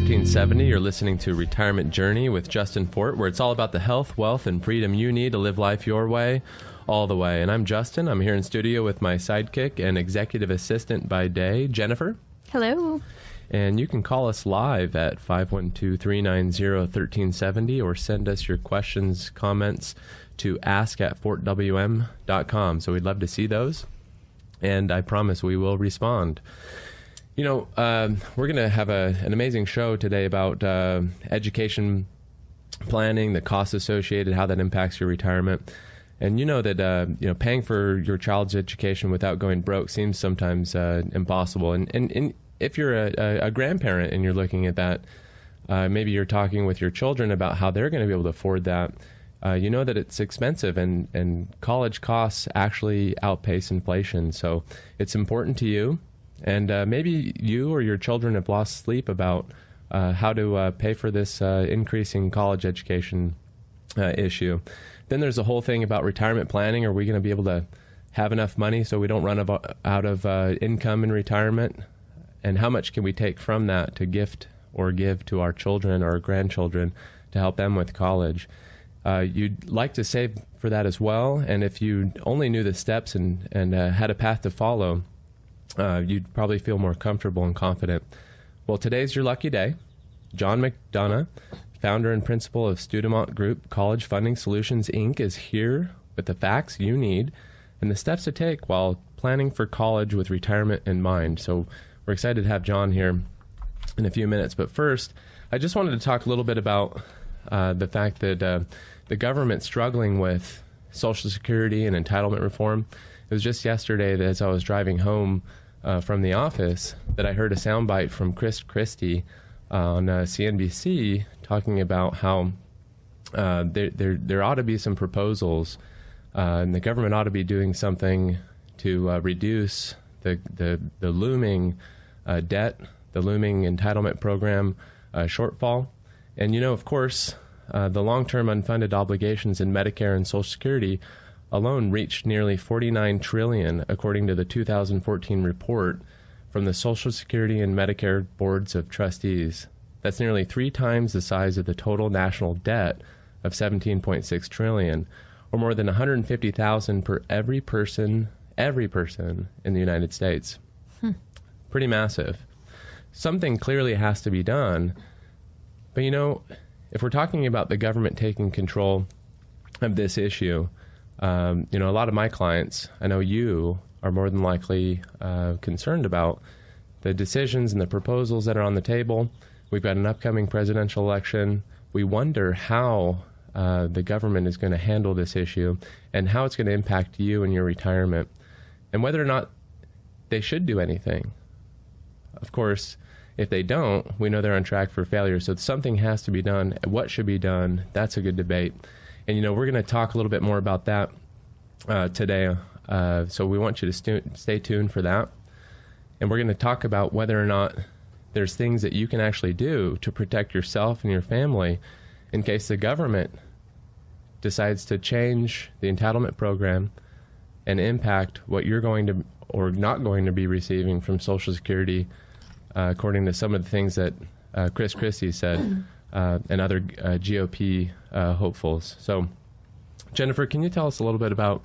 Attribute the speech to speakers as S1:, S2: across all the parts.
S1: 1370. You're listening to Retirement Journey with Justin Fort, where it's all about the health, wealth, and freedom you need to live life your way, all the way. And I'm Justin. I'm here in studio with my sidekick and executive assistant by day, Jennifer.
S2: Hello.
S1: And you can call us live at 512-390-1370 or send us your questions, comments to ask@fortwm.com. So we'd love to see those, and I promise we will respond. You know, we're going to have an amazing show today about education planning, the costs associated, how that impacts your retirement. And you know that paying for your child's education without going broke seems sometimes impossible. And if you're a grandparent and you're looking at that, maybe you're talking with your children about how they're going to be able to afford that. You know that it's expensive, and college costs actually outpace inflation. So it's important to you. And maybe you or your children have lost sleep about how to pay for this increasing college education issue. Then there's a whole thing about retirement planning. Are we going to be able to have enough money so we don't run out of income in retirement? And how much can we take from that to gift or give to our children or our grandchildren to help them with college? You'd like to save for that as well. And if you only knew the steps and had a path to follow, you'd probably feel more comfortable and confident. Well, today's your lucky day. John McDonough, founder and principal of Studemont Group College Funding Solutions, Inc., is here with the facts you need and the steps to take while planning for college with retirement in mind. So we're excited to have John here in a few minutes. But first, I just wanted to talk a little bit about the fact that the government's struggling with Social Security and entitlement reform. It was just yesterday that as I was driving home from the office that I heard a soundbite from Chris Christie on CNBC talking about how there ought to be some proposals and the government ought to be doing something to reduce the looming debt, the looming entitlement program shortfall. And, you know, of course, the long-term unfunded obligations in Medicare and Social Security alone reached nearly $49 trillion, according to the 2014 report from the Social Security and Medicare Boards of Trustees. That's nearly 3 times the size of the total national debt of $17.6 trillion, or more than $150,000 per every person in the United States. Pretty massive. Something clearly has to be done. But, you know, if we're talking about the government taking control of this issue, a lot of my clients, I know you are more than likely concerned about the decisions and the proposals that are on the table. We've got an upcoming presidential election. We wonder how the government is going to handle this issue and how it's going to impact you and your retirement and whether or not they should do anything. Of course, if they don't, we know they're on track for failure. So something has to be done. What should be done? That's a good debate. And, we're going to talk a little bit more about that today. So we want you to stay tuned for that. And we're going to talk about whether or not there's things that you can actually do to protect yourself and your family in case the government decides to change the entitlement program and impact what you're going to or not going to be receiving from Social Security, according to some of the things that Chris Christie said and other GOP hopefuls. So, Jennifer, can you tell us a little bit about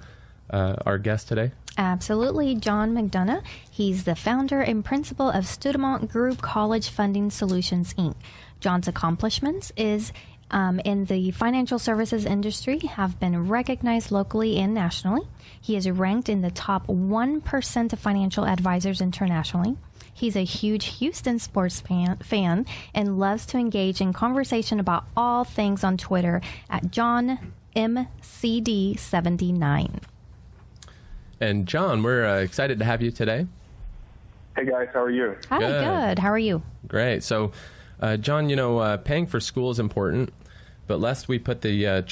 S1: our guest today?
S2: Absolutely. John McDonough. He's the founder and principal of Studemont Group College Funding Solutions, Inc. John's accomplishments in the financial services industry have been recognized locally and nationally. He is ranked in the top 1% of financial advisors internationally. He's a huge Houston sports fan and loves to engage in conversation about all things on Twitter at JohnMCD79.
S1: And John, we're excited to have you today.
S3: Hey guys, how are you?
S2: Hi, good. How are you?
S1: Great. So, John, paying for school is important, but lest we put the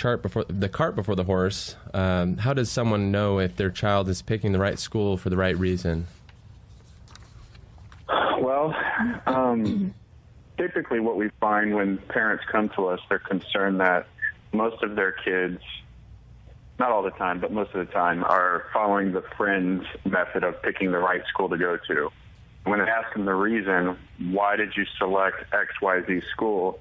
S1: cart before the horse, how does someone know if their child is picking the right school for the right reason?
S3: Well, typically what we find when parents come to us, they're concerned that most of their kids, not all the time, but most of the time, are following the friend's method of picking the right school to go to. When I ask them the reason, why did you select XYZ school?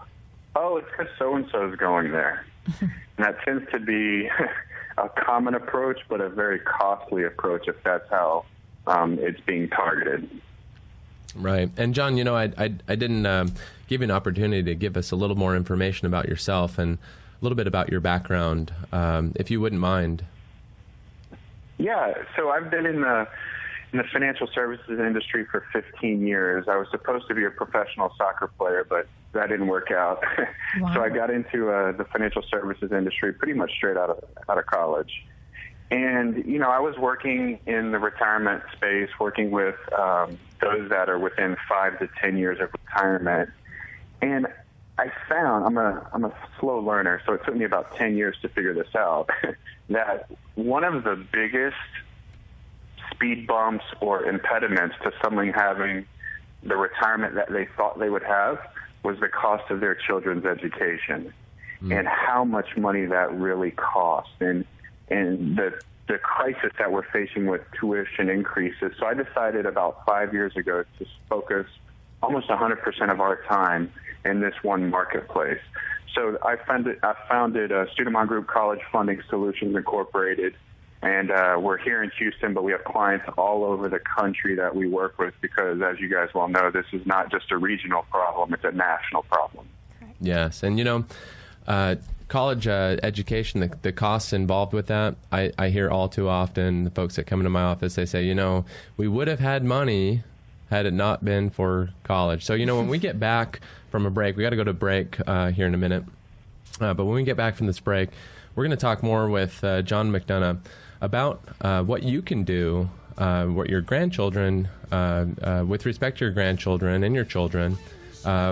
S3: Oh, it's because so-and-so is going there. And that tends to be a common approach, but a very costly approach if that's how it's being targeted.
S1: Right. And John, you know, I didn't give you an opportunity to give us a little more information about yourself and a little bit about your background, if you wouldn't mind.
S3: Yeah. So I've been in the financial services industry for 15 years. I was supposed to be a professional soccer player, but that didn't work out.
S2: Wow.
S3: So I got into the financial services industry pretty much straight out of college. And, you know, I was working in the retirement space, working with those that are within 5 to 10 years of retirement. And I found, I'm a slow learner, so it took me about 10 years to figure this out, that one of the biggest speed bumps or impediments to someone having the retirement that they thought they would have was the cost of their children's education and how much money that really costs. And the crisis that we're facing with tuition increases. So I decided about 5 years ago to focus almost 100% of our time in this one marketplace. So I founded Studemont Group College Funding Solutions Incorporated, and we're here in Houston, but we have clients all over the country that we work with because, as you guys well know, this is not just a regional problem, it's a national problem.
S1: Yes, and you know, college education, the costs involved with that, I hear all too often the folks that come into my office, they say, you know, we would have had money had it not been for college. So, you know, when we get back from a break, we got to go to break here in a minute, but when we get back from this break, we're going to talk more with John McDonough about what you can do, what your grandchildren, with respect to your grandchildren and your children,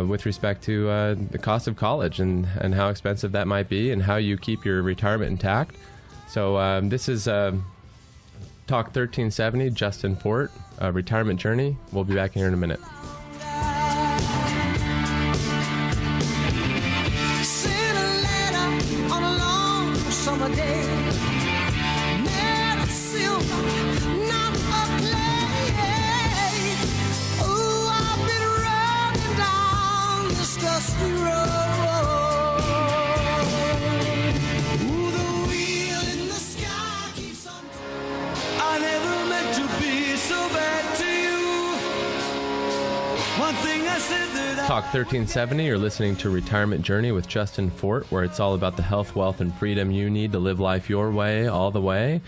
S1: with respect to the cost of college and how expensive that might be and how you keep your retirement intact. So this is Talk 1370, Justin Fort, Retirement Journey. We'll be back here in a minute. Talk 1370, you're listening to Retirement Journey with Justin Fort, where it's all about the health, wealth, and freedom you need to live life your way, all the way.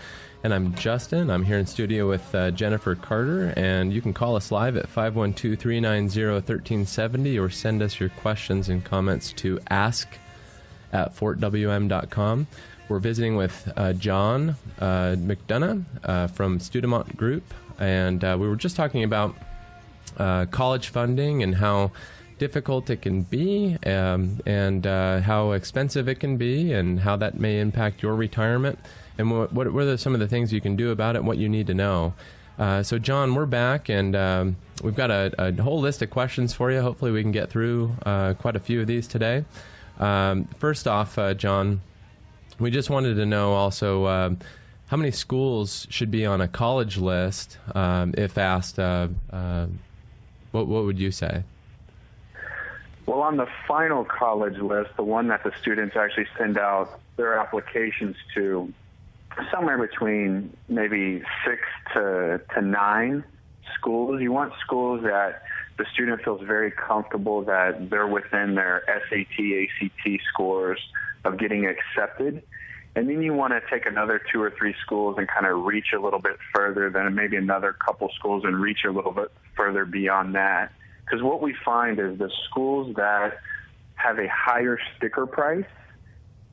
S1: And I'm Justin. I'm here in studio with Jennifer Carter, and you can call us live at 512-390-1370 or send us your questions and comments to ask@fortwm.com. We're visiting with John McDonough from Studemont Group, and we were just talking about college funding and how difficult it can be, and how expensive it can be, and how that may impact your retirement, and what are some of the things you can do about it, and what you need to know. So, John, we're back, and we've got a whole list of questions for you. Hopefully we can get through quite a few of these today. First off, John, we just wanted to know also how many schools should be on a college list. If asked, what would you say?
S3: Well, on the final college list, the one that the students actually send out their applications to, somewhere between maybe 6 to 9 schools. You want schools that the student feels very comfortable that they're within their SAT, ACT scores of getting accepted. And then you want to take another 2 or 3 schools and kind of reach a little bit further, then maybe another couple schools and reach a little bit further beyond that. Because what we find is the schools that have a higher sticker price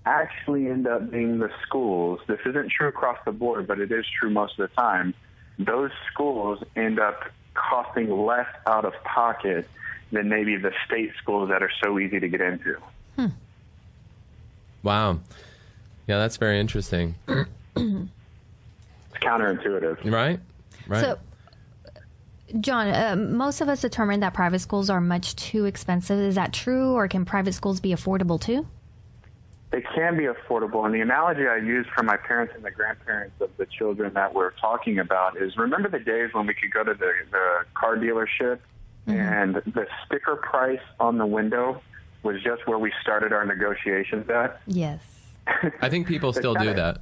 S3: actually end up being the schools. This isn't true across the board, but it is true most of the time. Those schools end up costing less out of pocket than maybe the state schools that are so easy to get into.
S1: Wow. Yeah, that's very interesting.
S3: It's counterintuitive.
S1: Right?
S2: So, John, most of us determine that private schools are much too expensive. Is that true, or can private schools be affordable too?
S3: They can be affordable. And the analogy I use for my parents and the grandparents of the children that we're talking about is, remember the days when we could go to the car dealership and the sticker price on the window was just where we started our negotiations at?
S2: Yes.
S1: I think people still do that.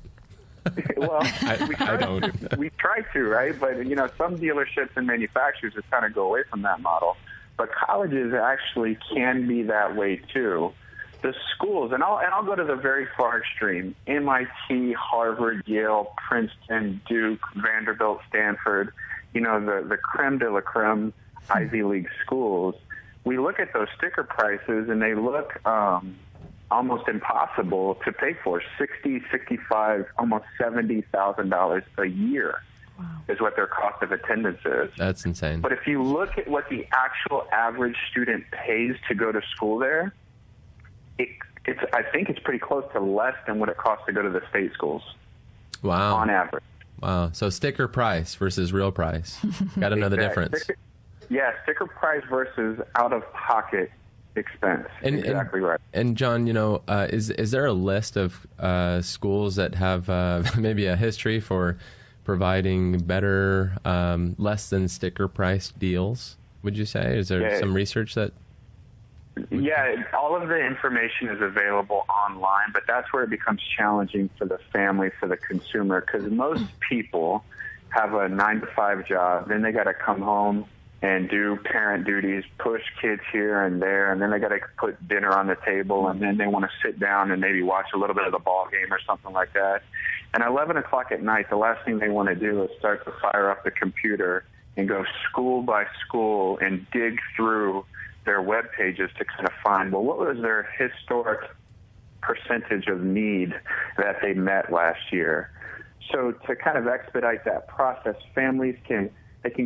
S3: Well,
S1: I don't.
S3: We try to, right? But, some dealerships and manufacturers just kind of go away from that model. But colleges actually can be that way, too. The schools, and I'll go to the very far extreme, MIT, Harvard, Yale, Princeton, Duke, Vanderbilt, Stanford, the creme de la creme Ivy League schools. We look at those sticker prices, and they look almost impossible to pay for. $60,000, $65,000, almost $70,000 a year is what their cost of attendance is.
S1: That's insane.
S3: But if you look at what the actual average student pays to go to school there, I think it's pretty close to less than what it costs to go to the state schools.
S1: Wow.
S3: On average.
S1: Wow. So sticker price versus real price. Got to know the difference.
S3: Sticker price versus out-of-pocket expense. Exactly right.
S1: And John, is there a list of schools that have maybe a history for providing better, less than sticker price deals? Would you say? Is there some research that?
S3: Yeah, all of the information is available online, but that's where it becomes challenging for the family, for the consumer, because most people have a 9-to-5 job, then they got to come home and do parent duties, push kids here and there, and then they got to put dinner on the table, and then they want to sit down and maybe watch a little bit of the ball game or something like that. And 11 o'clock at night, the last thing they want to do is start to fire up the computer and go school by school and dig through their web pages to kind of find, well, what was their historic percentage of need that they met last year? So to kind of expedite that process, families can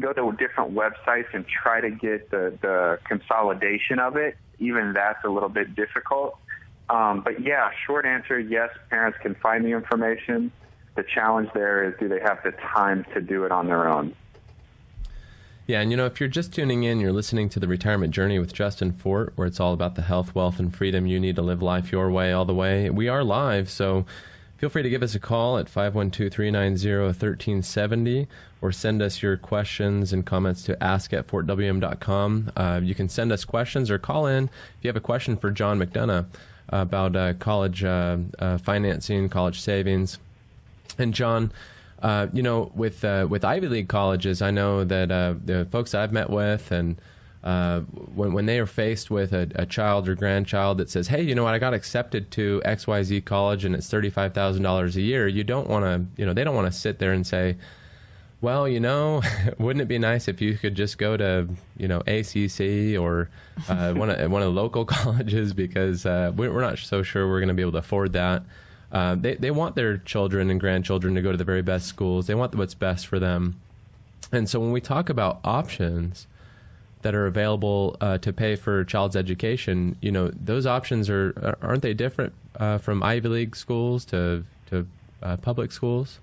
S3: go to different websites and try to get the consolidation of it. Even that's a little bit difficult. But yeah, short answer, yes, parents can find the information. The challenge there is, do they have the time to do it on their own?
S1: Yeah, and if you're just tuning in, you're listening to The Retirement Journey with Justin Fort, where it's all about the health, wealth, and freedom you need to live life your way all the way. We are live, so feel free to give us a call at 512-390-1370 or send us your questions and comments to ask@fortwm.com. You can send us questions or call in if you have a question for John McDonough about college financing, college savings. And John, with Ivy League colleges, I know that the folks that I've met with, and when they are faced with a child or grandchild that says, hey, you know what, I got accepted to XYZ college and it's $35,000 a year, you don't want to, they don't want to sit there and say, well, wouldn't it be nice if you could just go to, ACC or one of the local colleges, because we're not so sure we're going to be able to afford that. They want their children and grandchildren to go to the very best schools. They want what's best for them. And so when we talk about options that are available to pay for a child's education, those options aren't they different from Ivy League schools to public schools?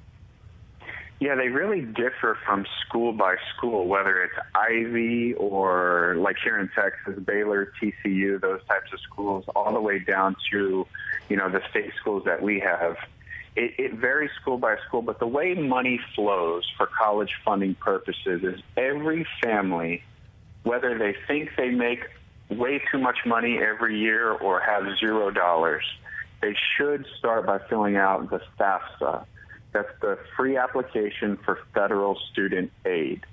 S3: Yeah, they really differ from school by school, whether it's Ivy or, like here in Texas, Baylor, TCU, those types of schools, all the way down to, the state schools that we have. It varies school by school, but the way money flows for college funding purposes is every family, whether they think they make way too much money every year or have $0, they should start by filling out the FAFSA. That's the free application for federal student aid.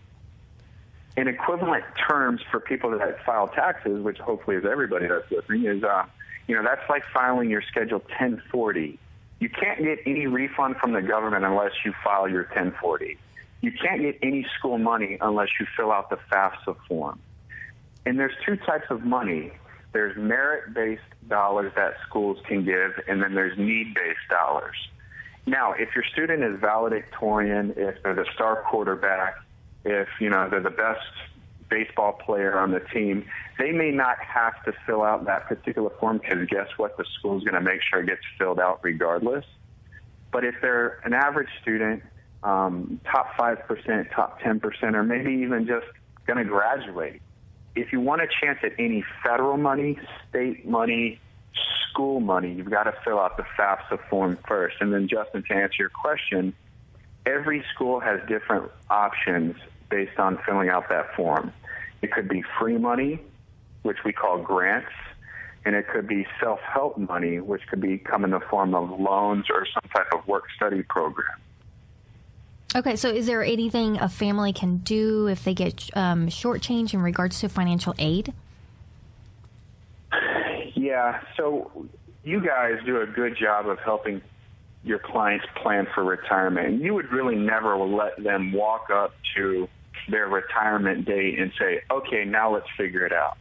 S3: In equivalent terms for people that file taxes, which hopefully is everybody that's listening, is that's like filing your Schedule 1040. You can't get any refund from the government unless you file your 1040. You can't get any school money unless you fill out the FAFSA form. And there's two types of money. There's merit-based dollars that schools can give, and then there's need-based dollars. Now, if your student is valedictorian, if they're the star quarterback, if they're the best baseball player on the team, they may not have to fill out that particular form, because guess what? The school's going to make sure it gets filled out regardless. But if they're an average student, top 5%, top 10%, or maybe even just going to graduate, if you want a chance at any federal money, state money, school money, you've got to fill out the FAFSA form first. And then, Justin, to answer your question, every school has different options based on filling out that form. It could be free money, which we call grants, and it could be self-help money, which could come in the form of loans or some type of work-study program.
S2: Okay, so is there anything a family can do if they get shortchanged in regards to financial aid?
S3: Yeah, so you guys do a good job of helping your clients plan for retirement. And you would really never let them walk up to their retirement date and say, okay, now let's figure it out,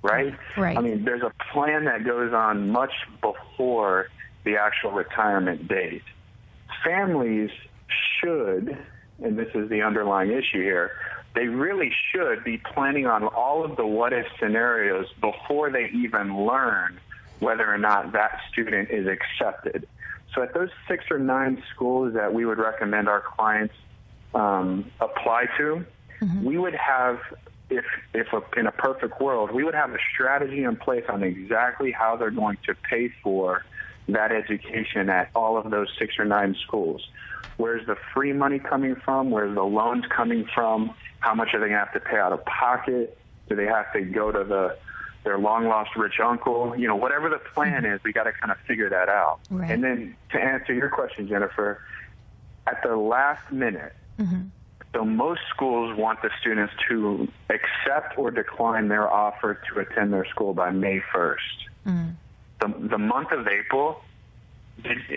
S3: right?
S2: Right.
S3: I mean, there's a plan that goes on much before the actual retirement date. Families should, and this is the underlying issue here, they really should be planning on all of the what-if scenarios before they even learn whether or not that student is accepted. So at those 6 or 9 schools that we would recommend our clients apply to, we would have, if in a perfect world, we would have a strategy in place on exactly how they're going to pay for that education at all of those 6 or 9 schools. Where's the free money coming from? Where's the loans coming from? How much are they going to have to pay out of pocket? Do they have to go to their long-lost rich uncle? You know, whatever the plan is, we got to kind of figure that out.
S2: Right.
S3: And then to answer your question, Jennifer, at the last minute, so most schools want the students to accept or decline their offer to attend their school by May 1st. The month of April,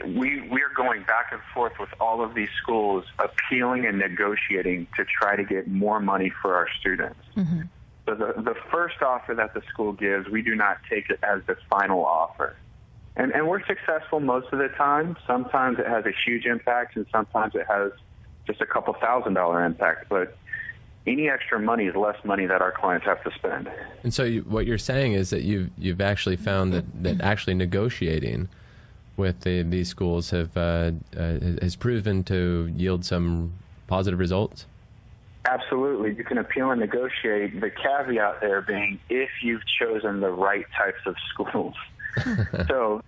S3: we are going back and forth with all of these schools, appealing and negotiating to try to get more money for our students. So the first offer that the school gives, we do not take it as the final offer. And we're successful most of the time. Sometimes it has a huge impact, and sometimes it has just a couple $1,000 impact. But any extra money is less money that our clients have to spend.
S1: And so what you're saying is that you've actually found that actually negotiating with these schools has proven to yield some positive results?
S3: Absolutely. You can appeal and negotiate, the caveat there being if you've chosen the right types of schools. So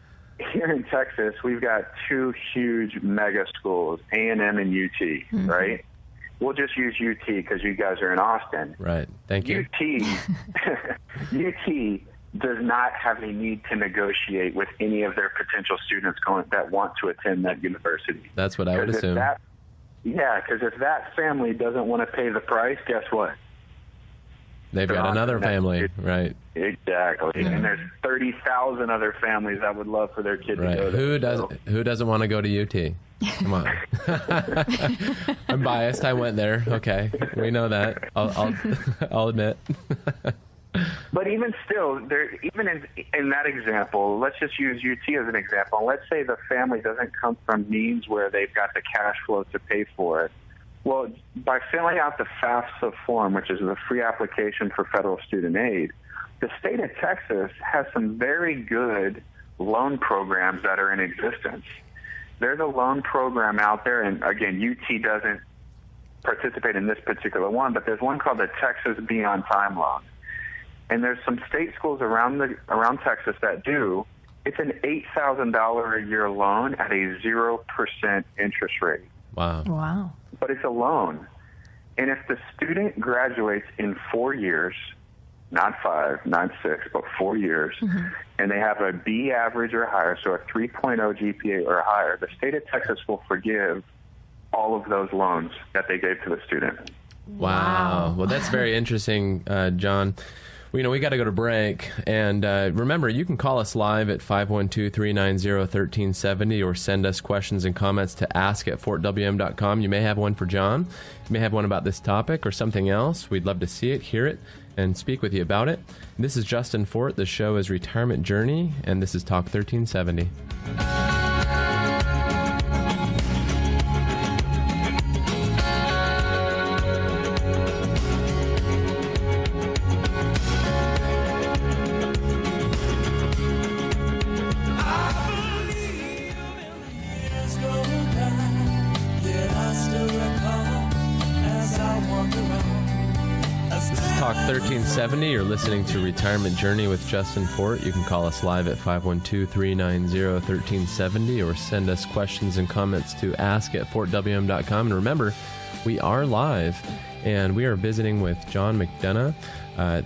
S3: here in Texas, we've got 2 huge mega schools, A&M and UT, right? We'll just use UT because you guys are in Austin.
S1: Right. Thank you.
S3: UT does not have a need to negotiate with any of their potential students that want to attend that university.
S1: That's what I would assume.
S3: Because if that family doesn't want to pay the price, guess what?
S1: They've got another family, right?
S3: Exactly. And there's 30,000 other families that would love for their kid to go there.
S1: Who doesn't want to go to UT? Come on. I'm biased. I went there. Okay. We know that. I'll admit.
S3: But even still, even in that example, let's just use UT as an example. Let's say the family doesn't come from means where they've got the cash flow to pay for it. Well, by filling out the FAFSA form, which is the free application for federal student aid, the state of Texas has some very good loan programs that are in existence. There's a loan program out there, and again, UT doesn't participate in this particular one, but there's one called the Texas Be On Time Loan. And there's some state schools around Texas that do. It's an $8,000 a year loan at a 0% interest rate.
S1: Wow.
S3: But it's a loan. And if the student graduates in 4 years, not 5, not 6, but 4 years, and they have a B average or higher, so a 3.0 GPA or higher, the state of Texas will forgive all of those loans that they gave to the student.
S1: Wow. Well, that's very interesting, John. We got to go to break. And remember, you can call us live at 512-390-1370 or send us questions and comments to ask@fortwm.com. You may have one for John. You may have one about this topic or something else. We'd love to see it, hear it, and speak with you about it. This is Justin Fort. The show is Retirement Journey, and this is Talk 1370. Talk 1370. You're listening to Retirement Journey with Justin Fort. You can call us live at 512-390-1370 or send us questions and comments to ask@fortwm.com. And remember, we are live, and we are visiting with John McDonough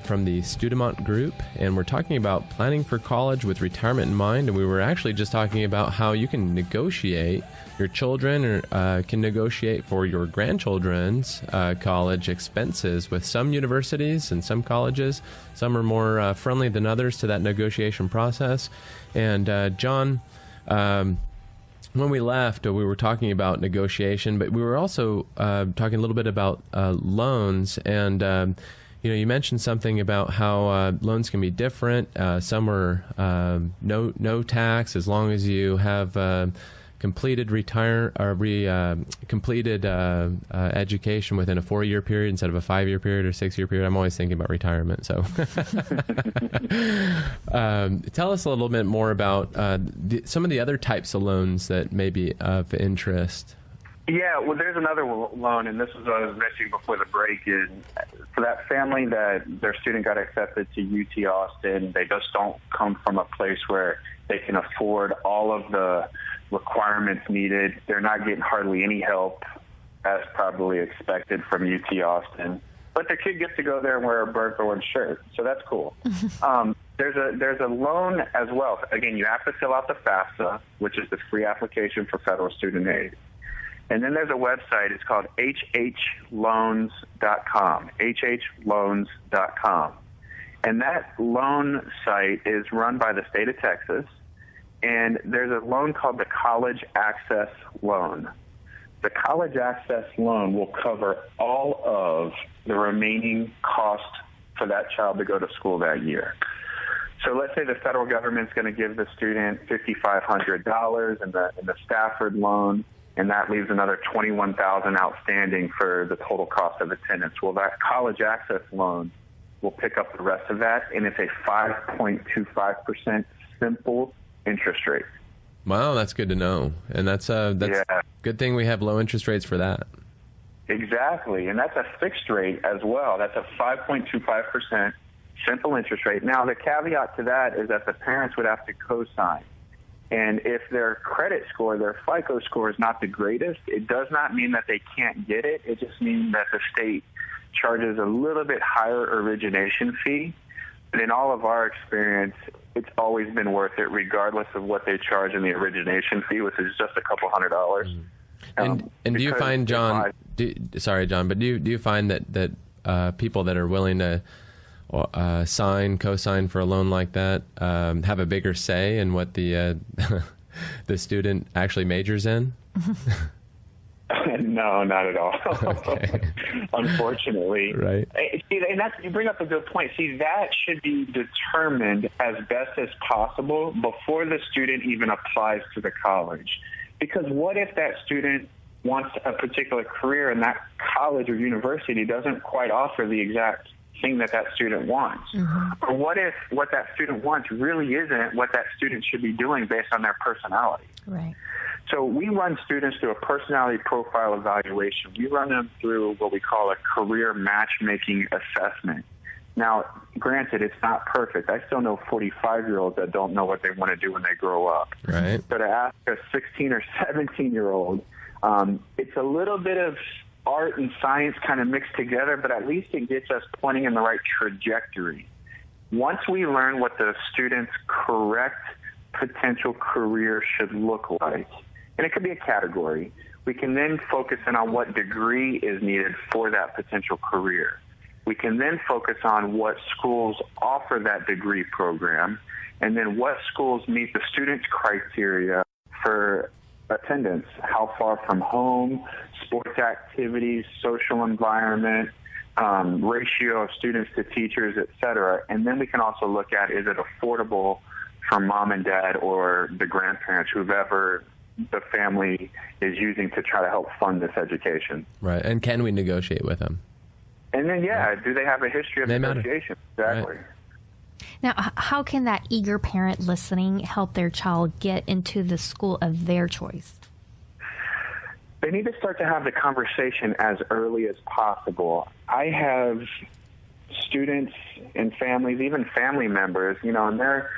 S1: from the Studemont Group, and we're talking about planning for college with retirement in mind. And we were actually just talking about how you can negotiate, your children can negotiate for your grandchildren's college expenses with some universities and some colleges. Some are more friendly than others to that negotiation process. And John, when we left, we were talking about negotiation, but we were also talking a little bit about loans. And you mentioned something about how loans can be different. Some are no tax as long as you have completed completed education within a 4-year period instead of a 5-year period or 6-year period. I'm always thinking about retirement. So tell us a little bit more about some of the other types of loans that may be of interest.
S3: Yeah, well, there's another loan, and this is what I was mentioning before the break, is for that family that their student got accepted to UT Austin, they just don't come from a place where they can afford all of the requirements needed. They're not getting hardly any help, as probably expected from UT Austin. But their kid gets to go there and wear a burnt orange shirt, so that's cool. There's a loan as well. Again, you have to fill out the FAFSA, which is the free application for federal student aid. And then there's a website. It's called hhloans.com, hhloans.com. And that loan site is run by the state of Texas. And there's a loan called the College Access Loan. The College Access Loan will cover all of the remaining cost for that child to go to school that year. So let's say the federal government's going to give the student $5,500 in the Stafford loan, and that leaves another $21,000 outstanding for the total cost of attendance. Well, that College Access Loan will pick up the rest of that, and it's a 5.25% simple interest rate.
S1: Wow, that's good to know. And that's good thing we have low interest rates for that.
S3: Exactly, and that's a fixed rate as well. That's a 5.25% simple interest rate. Now, the caveat to that is that the parents would have to co-sign. And if their credit score, their FICO score is not the greatest, it does not mean that they can't get it. It just means that the state charges a little bit higher origination fee. But in all of our experience, it's always been worth it, regardless of what they charge in the origination fee, which is just a couple $100.
S1: And do you find, John? Do you find that people that are willing to co-sign for a loan like that have a bigger say in what the the student actually majors in?
S3: No, not at all.
S1: Okay.
S3: Unfortunately.
S1: Right.
S3: See, and you bring up a good point. See, that should be determined as best as possible before the student even applies to the college. Because what if that student wants a particular career and that college or university doesn't quite offer the exact thing that student wants? Mm-hmm. Or what if what that student wants really isn't what that student should be doing based on their personality?
S2: Right.
S3: So we run students through a personality profile evaluation. We run them through what we call a career matchmaking assessment. Now, granted, it's not perfect. I still know 45-year-olds that don't know what they want to do when they grow up.
S1: Right.
S3: So to ask a 16 or 17-year-old, it's a little bit of art and science kind of mixed together, but at least it gets us pointing in the right trajectory. Once we learn what the student's correct potential career should look like, and it could be a category, we can then focus in on what degree is needed for that potential career. We can then focus on what schools offer that degree program, and then what schools meet the student's criteria for attendance, how far from home, sports activities, social environment, ratio of students to teachers, et cetera. And then we can also look at, is it affordable for mom and dad or the grandparents, whoever the family is using to try to help fund this education.
S1: Right. And can we negotiate with them?
S3: And then, do they have a history of negotiation? Exactly.
S2: Right. Now, how can that eager parent listening help their child get into the school of their choice?
S3: They need to start to have the conversation as early as possible. I have students and families, even family members, and they're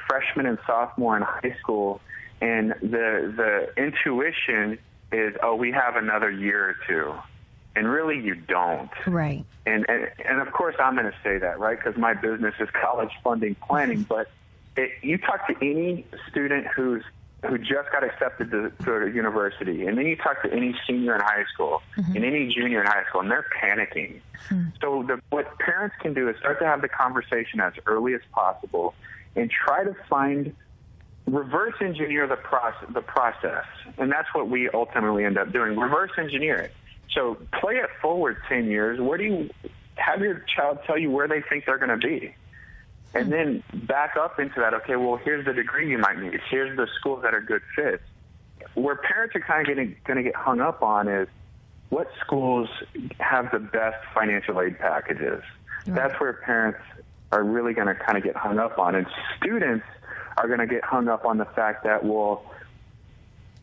S3: freshmen and sophomore in high school, and the intuition is, oh, we have another year or two. And really, you don't.
S2: Right.
S3: And of course, I'm going to say that, right, because my business is college funding planning. But you talk to any student who just got accepted to a university, and then you talk to any senior in high school and any junior in high school, and they're panicking. So what parents can do is start to have the conversation as early as possible and try to reverse engineer the process. And that's what we ultimately end up doing, reverse engineer it. So play it forward 10 years. Where do you have your child tell you where they think they're going to be? And then back up into that, okay, well, here's the degree you might need. Here's the schools that are good fits. Where parents are kind of going to get hung up on is what schools have the best financial aid packages. Right. That's where parents are really going to kind of get hung up on. And students are going to get hung up on the fact that, well,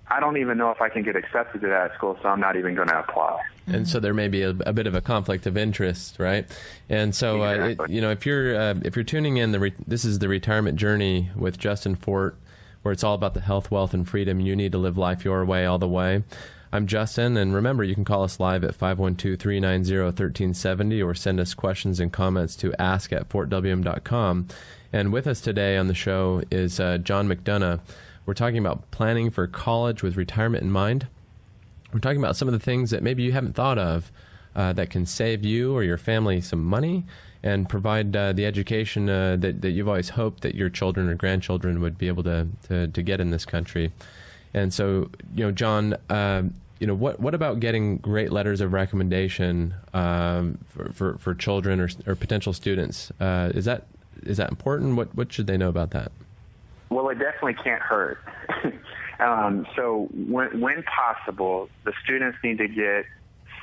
S3: I don't even know if I can get accepted to that school, so I'm not even going to apply.
S1: And so there may be a bit of a conflict of interest, right? And so,
S3: exactly.
S1: If you're tuning in, this is the Retirement Journey with Justin Fort, where it's all about the health, wealth, and freedom you need to live life your way, all the way. I'm Justin, and remember, you can call us live at 512-390-1370 or send us questions and comments to ask@fortwm.com. And with us today on the show is John McDonough. We're talking about planning for college with retirement in mind. We're talking about some of the things that maybe you haven't thought of that can save you or your family some money and provide the education that you've always hoped that your children or grandchildren would be able to get in this country. And so, John, what about getting great letters of recommendation for children or potential students? Is that important? What should they know about that?
S3: Well, it definitely can't hurt. So when possible, the students need to get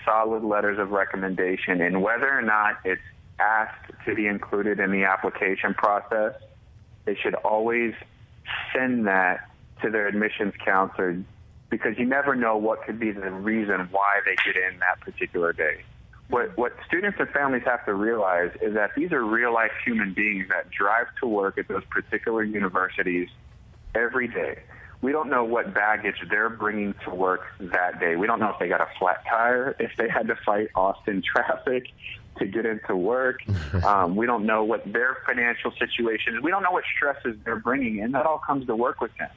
S3: solid letters of recommendation, and whether or not it's asked to be included in the application process, they should always send that to their admissions counselor, because you never know what could be the reason why they get in that particular day. What students and families have to realize is that these are real-life human beings that drive to work at those particular universities every day. We don't know what baggage they're bringing to work that day. We don't know if they got a flat tire, if they had to fight Austin traffic to get into work. We don't know what their financial situation is. We don't know what stresses they're bringing, and that all comes to work with them.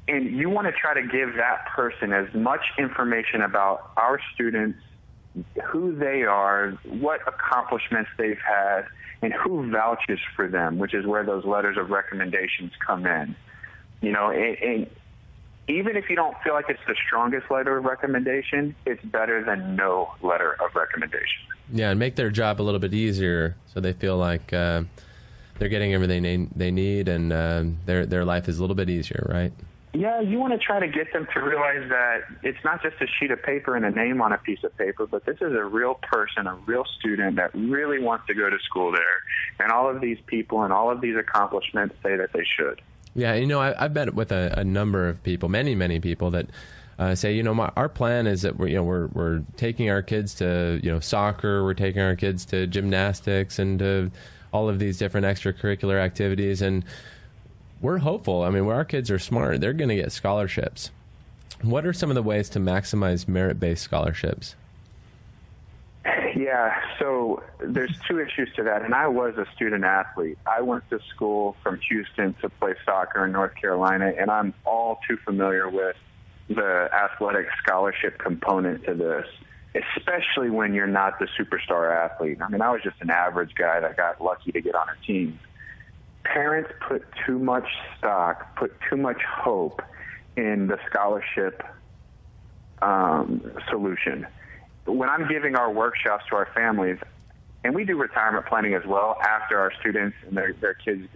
S3: And you want to try to give that person as much information about our students, who they are, what accomplishments they've had, and who vouches for them, which is where those letters of recommendations come in. And even if you don't feel like it's the strongest letter of recommendation, it's better than no letter of recommendation.
S1: Yeah, and make their job a little bit easier so they feel like they're getting everything they need, and their life is a little bit easier, right?
S3: Yeah, you want to try to get them to realize that it's not just a sheet of paper and a name on a piece of paper, but this is a real person, a real student that really wants to go to school there. And all of these people and all of these accomplishments say that they should.
S1: Yeah, I've met with a number of people, many people that say, our plan is that we're taking our kids to soccer, we're taking our kids to gymnastics and to all of these different extracurricular activities, and we're hopeful. I mean, where our kids are smart, they're going to get scholarships. What are some of the ways to maximize merit-based scholarships?
S3: Yeah, so there's two issues to that, and I was a student athlete. I went to school from Houston to play soccer in North Carolina, and I'm all too familiar with the athletic scholarship component to this, especially when you're not the superstar athlete. I mean, I was just an average guy that got lucky to get on a team. Parents put too much stock, put too much hope in the scholarship solution. When I'm giving our workshops to our families, and we do retirement planning as well after our students and their kids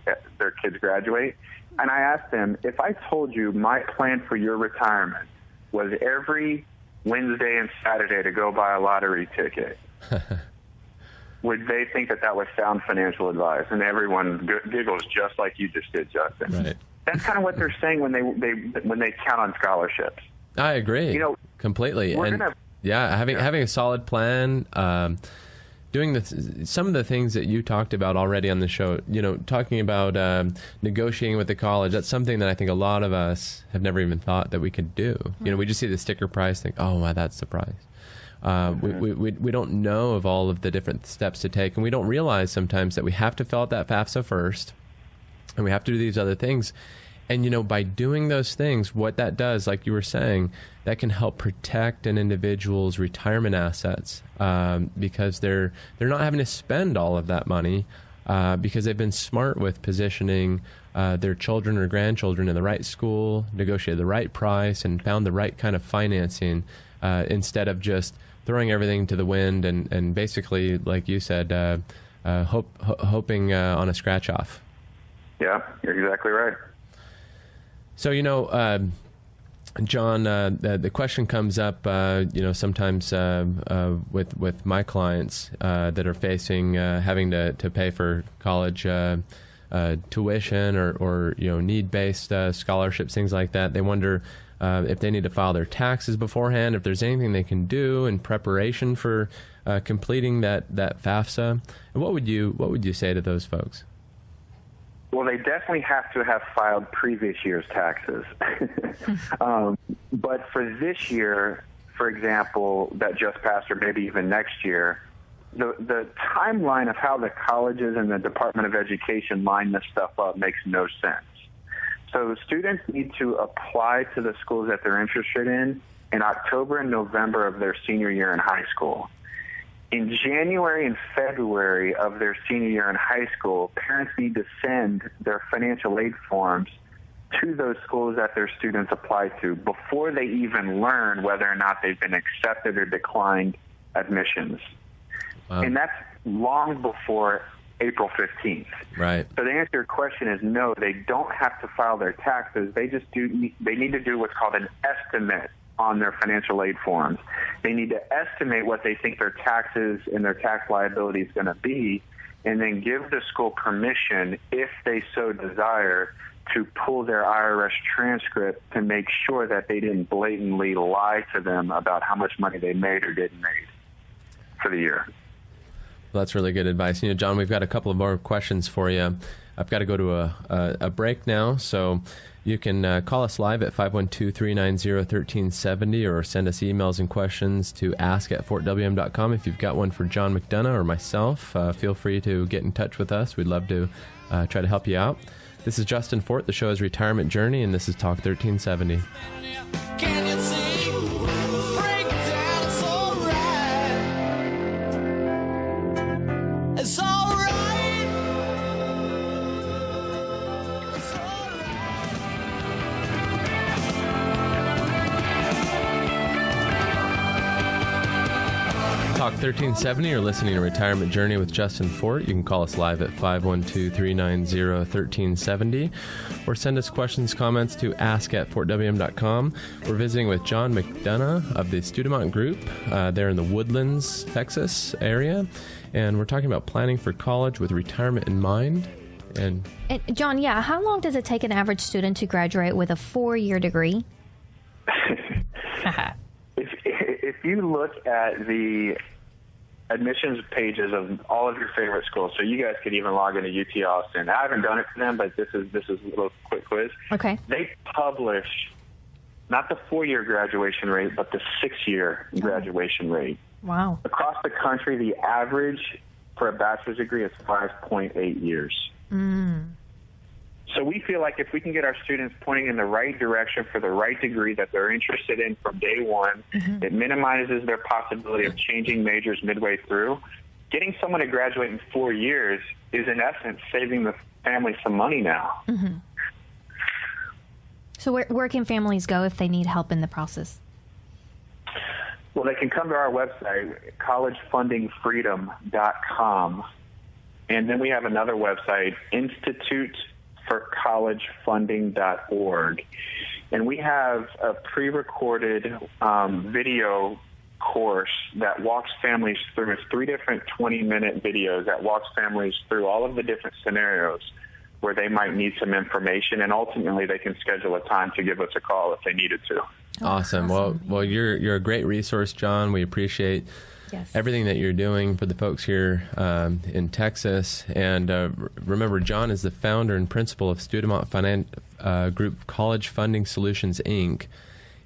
S3: graduate, and I ask them, if I told you my plan for your retirement was every Wednesday and Saturday to go buy a lottery ticket, would they think that was sound financial advice? And everyone giggles just like you just did, Justin.
S1: Right.
S3: That's kind of what they're saying when they count on scholarships.
S1: I agree. Completely.
S3: We're
S1: having a solid plan, doing some of the things that you talked about already on the show, talking about negotiating with the college, that's something that I think a lot of us have never even thought that we could do. We just see the sticker price, think, oh, wow, that's the price. We don't know of all of the different steps to take, and we don't realize sometimes that we have to fill out that FAFSA first, and we have to do these other things. And, by doing those things, what that does, like you were saying, that can help protect an individual's retirement assets because they're not having to spend all of that money because they've been smart with positioning their children or grandchildren in the right school, negotiated the right price, and found the right kind of financing instead of just throwing everything to the wind and basically, like you said, hoping on a scratch-off. Yeah,
S3: you're exactly right.
S1: So, John, the question comes up, sometimes with my clients that are facing having to pay for college tuition or need-based scholarships, things like that. They wonder if they need to file their taxes beforehand, if there's anything they can do in preparation for completing that FAFSA. And what would you say to those folks?
S3: Well, they definitely have to have filed previous year's taxes. But for this year, for example, that just passed, or maybe even next year, the timeline of how the colleges and the Department of Education line this stuff up makes no sense. So students need to apply to the schools that they're interested in October and November of their senior year in high school. In January and February of their senior year in high school, parents need to send their financial aid forms to those schools that their students apply to before they even learn whether or not they've been accepted or declined admissions. Wow. And that's long before April 15th.
S1: Right.
S3: So the answer to your question is no, they don't have to file their taxes. They need to do what's called an estimate on their financial aid forms. They need to estimate what they think their taxes and their tax liability is going to be, and then give the school permission, if they so desire, to pull their IRS transcript to make sure that they didn't blatantly lie to them about how much money they made or didn't make for the year.
S1: Well, that's really good advice. John, we've got a couple of more questions for you. I've got to go to a break now, so you can call us live at 512-390-1370 or send us emails and questions to ask@fortwm.com. If you've got one for John McDonough or myself, feel free to get in touch with us. We'd love to try to help you out. This is Justin Fort. The show is Retirement Journey, and this is Talk 1370.
S4: Can you see? Break it down, it's all right. It's all right. It's all right.
S1: Talk 1370, you're listening to Retirement Journey with Justin Fort. You can call us live at 512-390-1370 or send us questions, comments to ask@fortwm.com. We're visiting with John McDonough of the Studemont Group. They're in the Woodlands, Texas area, and we're talking about planning for college with retirement in mind. And
S2: John, how long does it take an average student to graduate with a 4-year degree?
S3: If you look at the admissions pages of all of your favorite schools, so you guys could even log into UT Austin. I haven't done it for them, but this is a little quick quiz.
S2: Okay.
S3: They publish not the 4-year graduation rate, but the 6-year graduation rate.
S2: Wow.
S3: Across the country, the average for a bachelor's degree is 5.8 years. So we feel like if we can get our students pointing in the right direction for the right degree that they're interested in from day one, it minimizes their possibility of changing majors midway through. Getting someone to graduate in 4 years is, in essence, saving the family some money now.
S2: So where can families go if they need help in the process?
S3: Well, they can come to our website, collegefundingfreedom.com. And then we have another website, instituteforcollegefunding.org. And we have a pre-recorded video course that walks families through. It's 3 different 20-minute videos that walks families through all of the different scenarios where they might need some information, and ultimately they can schedule a time to give us a call if they needed to.
S1: Awesome. Well, you're a great resource, John. We appreciate
S2: Yes.
S1: everything that you're doing for the folks here in Texas. And remember, John is the founder and principal of Studemont Group College Funding Solutions, Inc.,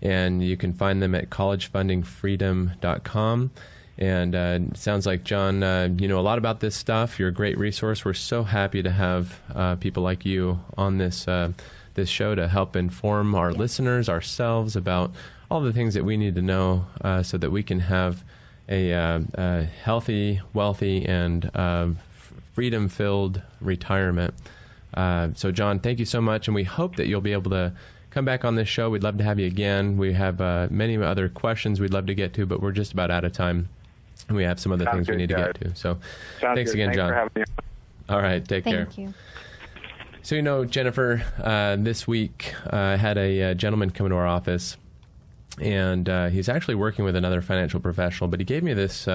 S1: and you can find them at collegefundingfreedom.com. And it sounds like, John, you know a lot about this stuff. You're a great resource. We're so happy to have people like you on this show to help inform our listeners, ourselves, about all the things that we need to know so that we can have a healthy, wealthy, and freedom-filled retirement. So, John, thank you so much, and we hope that you'll be able to come back on this show. We'd love to have you again. We have many other questions we'd love to get to, but we're just about out of time, and we have some other things we need to get to. So, thanks again, John.
S3: For having me.
S1: All right, take care.
S2: Thank you.
S1: So, you know, Jennifer, this week I had a gentleman come into our office, and he's actually working with another financial professional, but he gave me this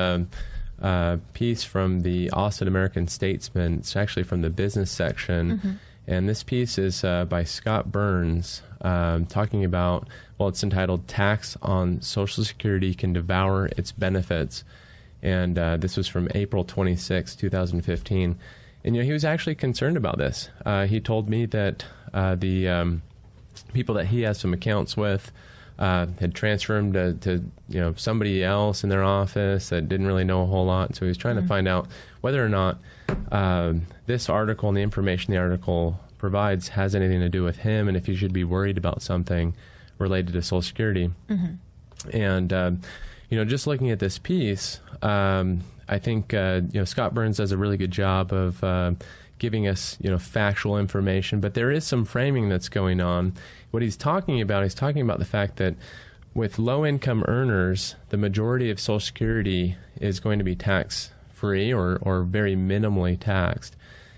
S1: piece from the Austin American-Statesman. It's actually from the business section, and this piece is by Scott Burns, talking about, well, it's entitled "Tax on Social Security Can Devour Its Benefits," and this was from April 26, 2015. And, you know, he was actually concerned about this. He told me that the people that he has some accounts with had transferred him to you know, somebody else in their office that didn't really know a whole lot. So he was trying to find out whether or not this article and the information the article provides has anything to do with him, and if he should be worried about something related to Social Security. And, you know, just looking at this piece, I think, you know, Scott Burns does a really good job of giving us, you know, factual information, but there is some framing that's going on. What he's talking about the fact that with low-income earners, the majority of Social Security is going to be tax-free or very minimally taxed.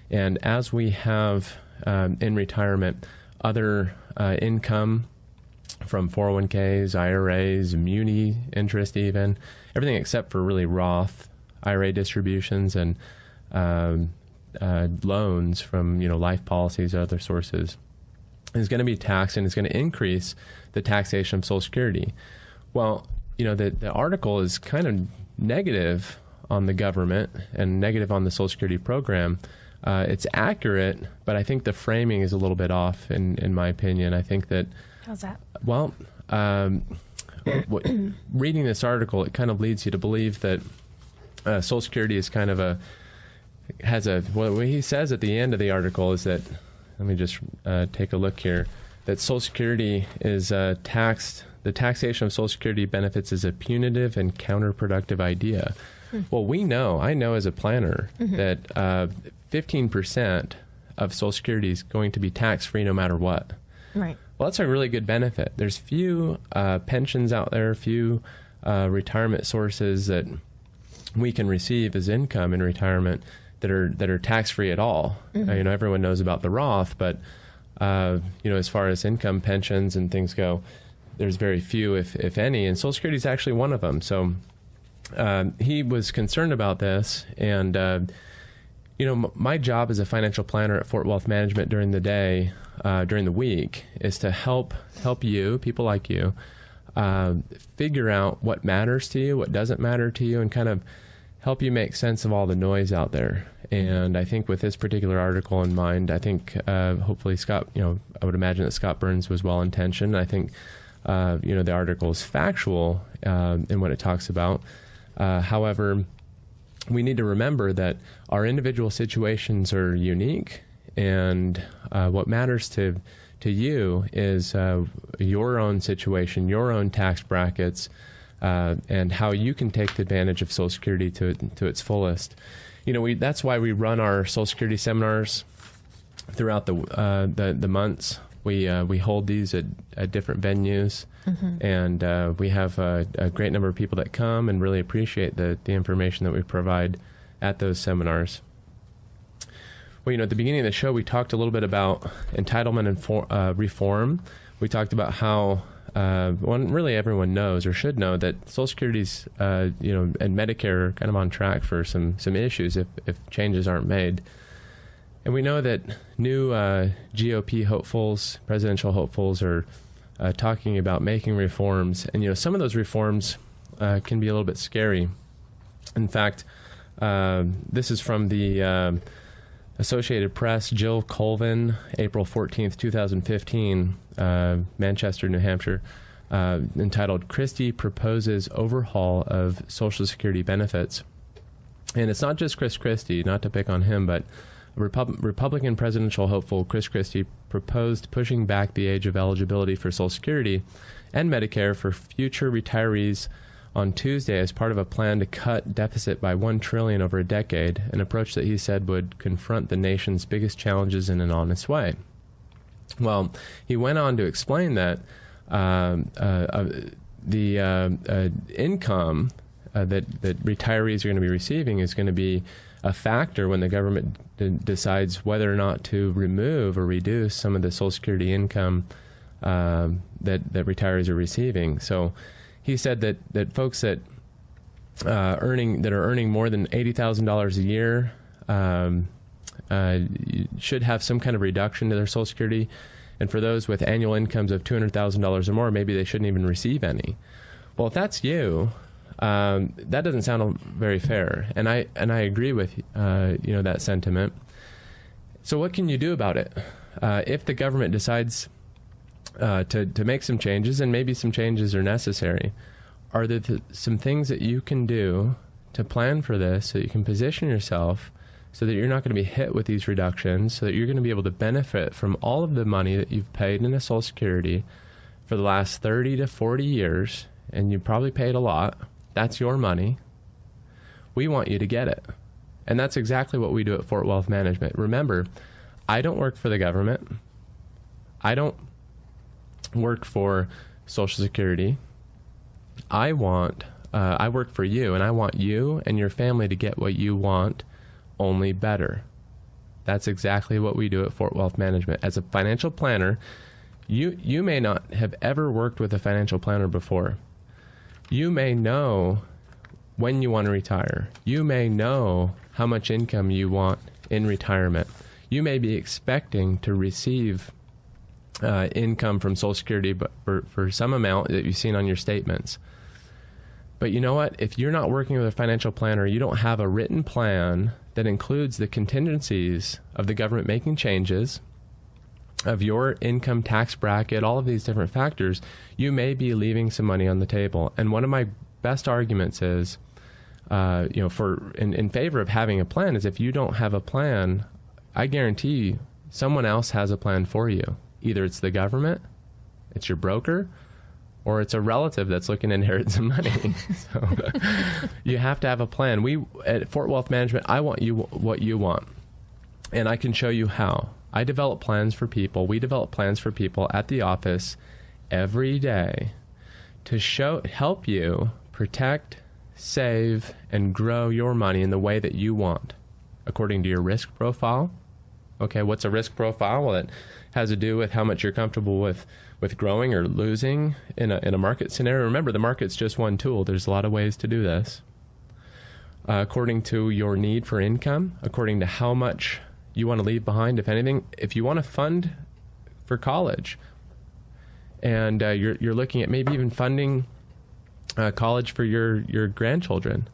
S1: And as we have in retirement other income from 401ks, IRAs, muni interest even, everything except for really Roth IRA distributions and loans from, you know, life policies or other sources, is going to be taxed, and it's going to increase the taxation of Social Security. Well, you know, the article is kind of negative on the government and negative on the Social Security program. It's accurate, but I think the framing is a little bit off, in my opinion. I think that...
S2: How's that?
S1: Well, reading this article, it kind of leads you to believe that Social Security is kind of what he says at the end of the article is that, let me just take a look here, that Social Security is taxed, the taxation of Social Security benefits is a punitive and counterproductive idea. Well, I know as a planner that 15% of Social Security is going to be tax-free no matter what.
S2: Right.
S1: Well, that's a really good benefit. There's few pensions out there, few retirement sources that we can receive as income in retirement that are tax-free at all. You know, everyone knows about the Roth, but you know, as far as income pensions and things go, there's very few, if any, and Social Security is actually one of them. So he was concerned about this, and you know, my job as a financial planner at Fort Wealth Management during the day, during the week, is to help you, people like you, figure out what matters to you, what doesn't matter to you, and kind of help you make sense of all the noise out there. And I think with this particular article in mind, I think hopefully Scott, you know, I would imagine that Scott Burns was well-intentioned. I think, you know, the article is factual in what it talks about. However, we need to remember that our individual situations are unique, and what matters to you is your own situation, your own tax brackets, and how you can take advantage of Social Security to its fullest. You know, that's why we run our Social Security seminars throughout the months. We hold these at different venues, and we have a great number of people that come and really appreciate the information that we provide at those seminars. Well, you know, at the beginning of the show, we talked a little bit about entitlement and reform. We talked about how, really everyone knows or should know that Social Security's, you know, and Medicare are kind of on track for some issues if changes aren't made. And we know that new GOP hopefuls, presidential hopefuls, are talking about making reforms. And, you know, some of those reforms can be a little bit scary. In fact, this is from the Associated Press, Jill Colvin, April 14th, 2015, Manchester, New Hampshire, entitled, Christie Proposes Overhaul of Social Security Benefits. And it's not just Chris Christie, not to pick on him, but Republican presidential hopeful Chris Christie proposed pushing back the age of eligibility for Social Security and Medicare for future retirees on Tuesday as part of a plan to cut deficit by $1 trillion over a decade, an approach that he said would confront the nation's biggest challenges in an honest way. Well, he went on to explain that the income that retirees are going to be receiving is going to be a factor when the government decides whether or not to remove or reduce some of the Social Security income that retirees are receiving. So he said that folks that are earning more than $80,000 a year should have some kind of reduction to their Social Security, and for those with annual incomes of $200,000 or more, maybe they shouldn't even receive any. Well, if that's you, that doesn't sound very fair, and I agree with that sentiment. So what can you do about it? If the government decides to make some changes, and maybe some changes are necessary, are there some things that you can do to plan for this so that you can position yourself so that you're not going to be hit with these reductions, so that you're going to be able to benefit from all of the money that you've paid into Social Security for the last 30 to 40 years, and you probably paid a lot. That's your money. We want you to get it. And that's exactly what we do at Fort Wealth Management. Remember, I don't work for the government. I don't work for Social Security. I work for you, and I want you and your family to get what you want, only better. That's exactly what we do at Fort Wealth Management. As a financial planner, you may not have ever worked with a financial planner before. You may know when you want to retire. You may know how much income you want in retirement. You may be expecting to receive income from Social Security but for some amount that you've seen on your statements. But you know what? If you're not working with a financial planner, you don't have a written plan that includes the contingencies of the government making changes, of your income tax bracket, all of these different factors, you may be leaving some money on the table. And one of my best arguments is, in favor of having a plan is if you don't have a plan, I guarantee you someone else has a plan for you. Either it's the government, it's your broker, or it's a relative that's looking to inherit some money. So you have to have a plan. We at Fort Wealth Management, I want you what you want, and I can show you how. I develop plans for people. We develop plans for people at the office every day to help you protect, save, and grow your money in the way that you want, according to your risk profile. Okay, what's a risk profile? Well, it has to do with how much you're comfortable with growing or losing in a market scenario. Remember, the market's just one tool. There's a lot of ways to do this. According to your need for income, according to how much you want to leave behind, if anything. If you want to fund for college, and you're looking at maybe even funding college for your grandchildren,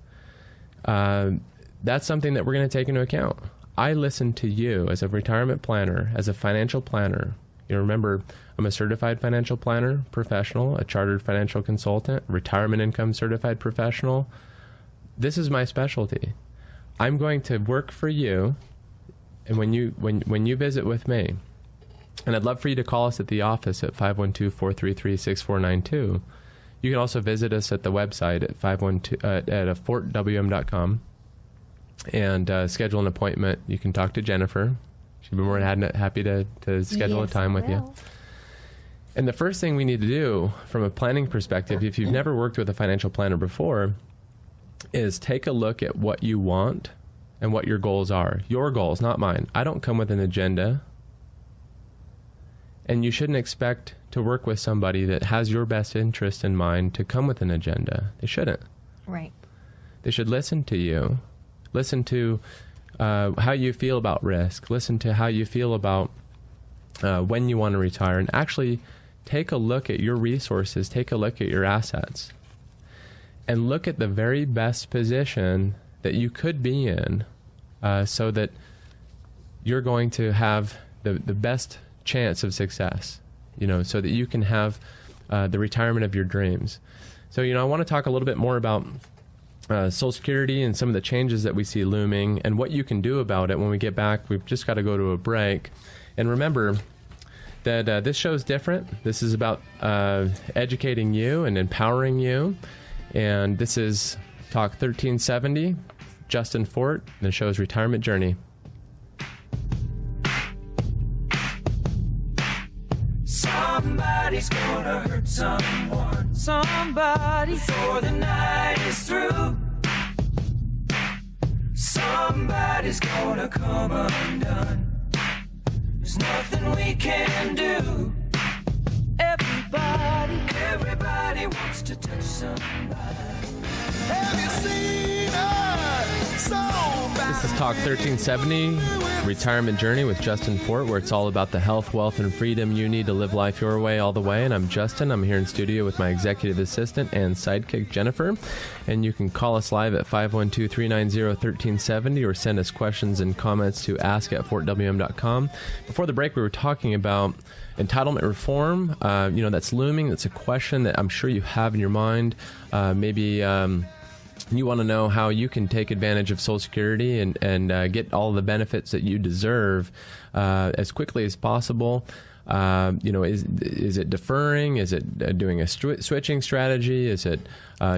S1: that's something that we're going to take into account. I listen to you as a retirement planner, as a financial planner. You remember, I'm a certified financial planner professional, a chartered financial consultant, retirement income certified professional. This is my specialty. I'm going to work for you. And when you visit with me, and I'd love for you to call us at the office at 512-433-6492. You can also visit us at the website at fortwm.com and schedule an appointment. You can talk to Jennifer. She'd be more than happy to schedule a time with you. And the first thing we need to do from a planning perspective, if you've never worked with a financial planner before, is take a look at what you want and what your goals are. Your goals, not mine. I don't come with an agenda. And you shouldn't expect to work with somebody that has your best interest in mind to come with an agenda. They shouldn't.
S2: Right.
S1: They should listen to you. Listen to how you feel about risk. Listen to how you feel about when you want to retire. And actually take a look at your resources. Take a look at your assets. and look at the very best position that you could be in, so that you're going to have the best chance of success, so that you can have the retirement of your dreams. So, I want to talk a little bit more about Social Security and some of the changes that we see looming and what you can do about it. When we get back, we've just got to go to a break. And remember that this show is different. This is about educating you and empowering you. And this is Talk 1370, Justin Fort, the show's Retirement Journey.
S4: Somebody's gonna hurt someone, somebody, before the night is through. Somebody's gonna come undone. There's nothing we can do. Everybody wants to touch somebody. Have you seen
S1: This is Talk 1370, Retirement Journey with Justin Fort, where it's all about the health, wealth, and freedom you need to live life your way all the way. And I'm Justin. I'm here in studio with my executive assistant and sidekick, Jennifer. And you can call us live at 512-390-1370 or send us questions and comments to ask@fortwm.com. Before the break, we were talking about entitlement reform. That's looming. That's a question that I'm sure you have in your mind. Maybe you want to know how you can take advantage of Social Security and get all the benefits that you deserve as quickly as possible. Is it deferring? Is it doing a switching strategy? Is it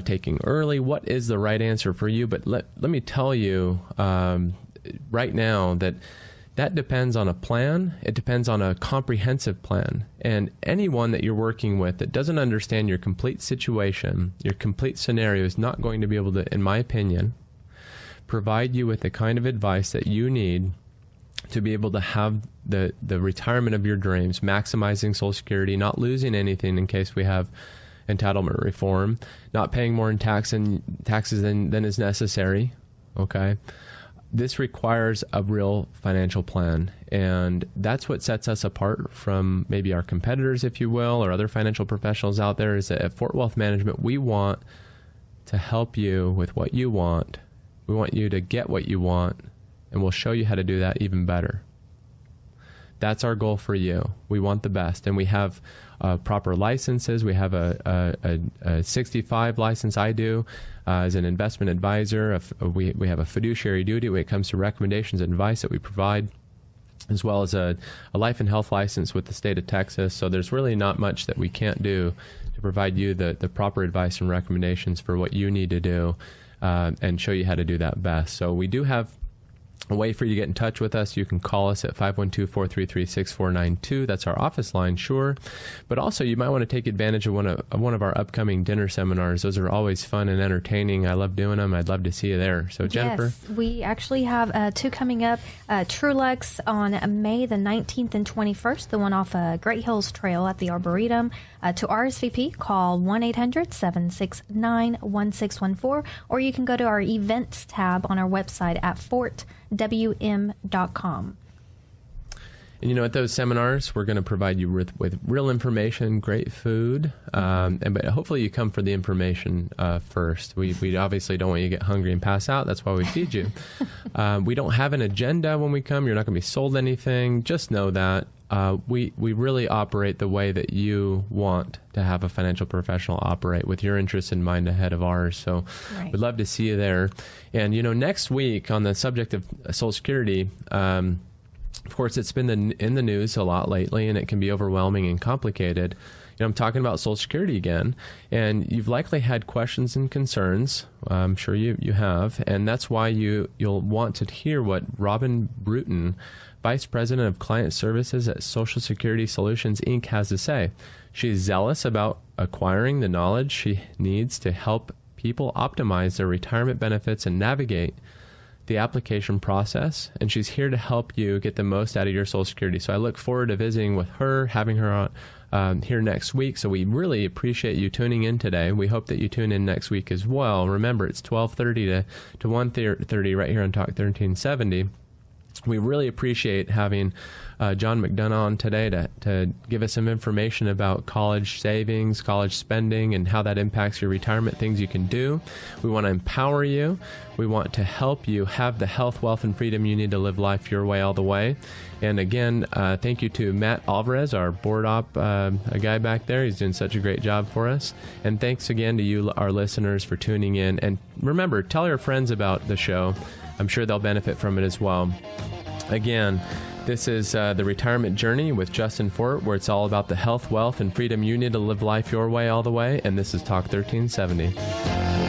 S1: taking early? What is the right answer for you? But let me tell you right now that depends on a plan. It depends on a comprehensive plan. And anyone that you're working with that doesn't understand your complete situation, your complete scenario, is not going to be able to, in my opinion, provide you with the kind of advice that you need to be able to have the retirement of your dreams, maximizing Social Security, not losing anything in case we have entitlement reform, not paying more in taxes than is necessary, okay? This requires a real financial plan, and that's what sets us apart from maybe our competitors, if you will, or other financial professionals out there, is that at Fort Wealth Management, we want to help you with what you want. We want you to get what you want, and we'll show you how to do that even better. That's our goal for you. We want the best, and we have proper licenses. We have a 65 license. I do as an investment advisor. We have a fiduciary duty when it comes to recommendations and advice that we provide, as well as a life and health license with the state of Texas. So there's really not much that we can't do to provide you the proper advice and recommendations for what you need to do and show you how to do that best. So we do have a way for you to get in touch with us. You can call us at 512-433-6492. That's our office line, sure. But also, you might want to take advantage of one of our upcoming dinner seminars. Those are always fun and entertaining. I love doing them. I'd love to see you there. So, Jennifer?
S2: Yes, we actually have two coming up. Trulux on May the 19th and 21st, the one off Great Hills Trail at the Arboretum. To RSVP, call 1-800-769-1614, or you can go to our events tab on our website at fortwm.com.
S1: And at those seminars, we're going to provide you with real information, great food, but hopefully you come for the information first. We obviously don't want you to get hungry and pass out. That's why we feed you. We don't have an agenda when we come. You're not going to be sold anything. Just know that we really operate the way that you want to have a financial professional operate, with your interests in mind ahead of ours. So
S2: Right.
S1: We'd love to see you there. And, next week on the subject of Social Security, of course, it's been in the news a lot lately, and it can be overwhelming and complicated. I'm talking about Social Security again, and you've likely had questions and concerns. I'm sure you have, and that's why you'll want to hear what Robin Bruton, Vice President of Client Services at Social Security Solutions, Inc., has to say. She's zealous about acquiring the knowledge she needs to help people optimize their retirement benefits and navigate the application process, and she's here to help you get the most out of your Social Security. So I look forward to visiting with her, having her on here next week. So we really appreciate you tuning in today. We hope that you tune in next week as well. Remember, it's 12:30 to 1:30 right here on Talk 1370. We really appreciate having John McDonough on today to give us some information about college savings, college spending, and how that impacts your retirement, things you can do. We want to empower you. We want to help you have the health, wealth, and freedom you need to live life your way all the way. And again, thank you to Matt Alvarez, our board op a guy back there. He's doing such a great job for us. And thanks again to you, our listeners, for tuning in. And remember, tell your friends about the show. I'm sure they'll benefit from it as well. Again, this is The Retirement Journey with Justin Fort, where it's all about the health, wealth, and freedom you need to live life your way all the way. And this is Talk 1370.